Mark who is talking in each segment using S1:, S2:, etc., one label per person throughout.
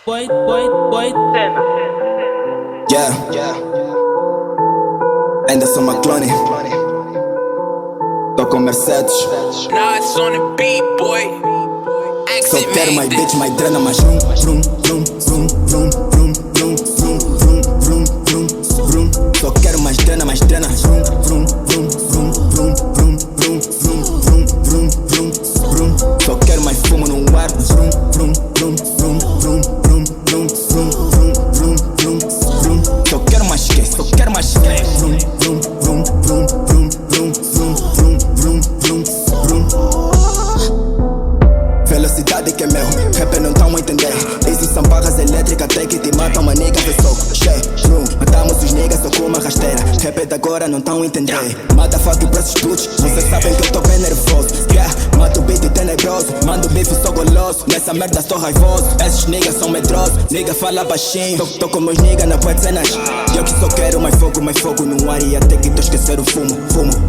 S1: Yeah, ainda sou uma clone. Tô com Mercedes.
S2: Now it's on the beat, boy.
S1: Só quero mais bitch, mais drena, mais vroom, vroom, vroom, vroom, vroom, vroom, vroom, vroom, vroom, vroom, vroom, vroom. Só quero mais drena, vroom, vroom, vroom, vroom, vroom, vroom, vroom, vroom, vroom, vroom, vroom. Só quero mais fumo no ar, vroom, vroom, vroom, vroom, vroom, vroom, vroom, vroom, vroom, vroom, vroom. Só quero mais que, só quero mais que. Vroom, vroom, vroom, vroom, vroom, vroom, vroom, vroom, vroom, vroom, vroom. Velocidade que é meu, rapper não tão a entender. Easy são barras elétricas, até que te matam, uma nigga foi soco. Room, matamos os niggas só com uma rasteira. Rapper de agora não tão a entender. Mata fuck prostitutes, vocês sabem que eu tô bem nervoso. Yeah, mato o beat tenebroso, mando bife sou goloso. Nessa merda sou raivoso, esses niggas são medrosos. Nigga fala baixinho, tô com meus niggas na boa cenas. Eu que só quero mais fogo no ar. E até que tô esquecer o fumo.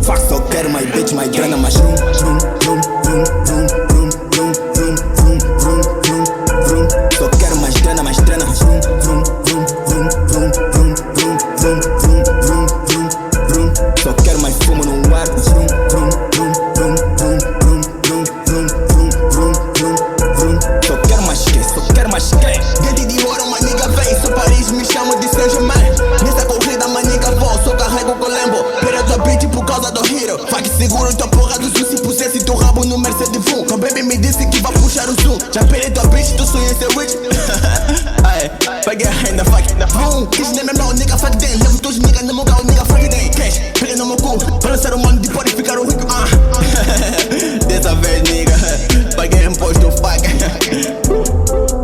S1: Fuck, só quero mais bitch, mais grana, mais vroom, vroom, vroom, vroom, vroom, vroom, vroom, vroom, vroom, vroom, vroom. Só quero mais grana, vroom, vroom, vroom, vroom, vroom, vroom, vroom, vroom, vroom, vroom, vroom, vroom. Só quero mais fumo no ar, vroom, vroom, vroom, vroom, vroom, vroom, vroom, vroom, vroom, vroom, vroom, vroom. Só quero mais que, só quero mais que.
S3: Dente de ouro, uma nigga vem, sou Paris, me chamo de Saint-Germain. Nessa corrida, uma nigga vou, só carrego com Lambo. Pera tua bitch por causa do hero. Fuck seguro tua porra do Sul, se pusesse teu rabo no Mercedes Vroom. Tua baby me disse que vai puxar o zoom. Já perei tua bitch, tu sonha em ser rich. Aye, paguei a renda, fuck vroom. Isso nem é meu nigga, fuck them. Levo todos os niggas no meu carro, nigga, fuck them. Cash, pega no meu cu, pra lançar o mano de pode ficar o rico. Dessa vez, nigga, paguei imposto, fuck.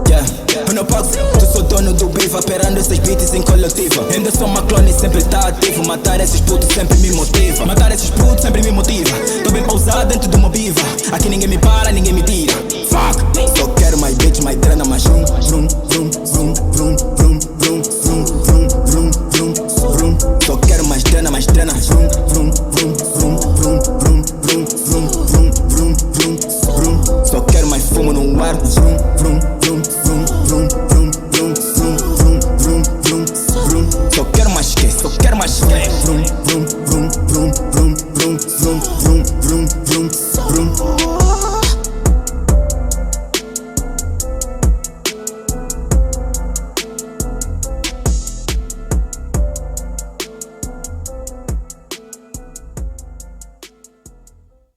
S1: Yeah, eu não pago, tu sou dono do biva, operando esses beats em coletiva. Ainda sou uma clone, sempre tá ativo. Matar esses putos sempre me motiva. Matar esses putos sempre me motiva. Tô bem pausado dentro de uma biva. Aqui ninguém me para, ninguém me tira. Fuck, só quero mais bitch, mais drena, mais vroom, vroom, vroom, vroom, vroom, vroom, vroom, vroom, vroom, vroom, vroom, vroom. Só quero mais drena, vroom, vroom, vroom, vroom, vroom, vroom, vroom, vroom, vroom, vroom, vroom, vroom. Só quero mais fumo no ar, vroom, vroom.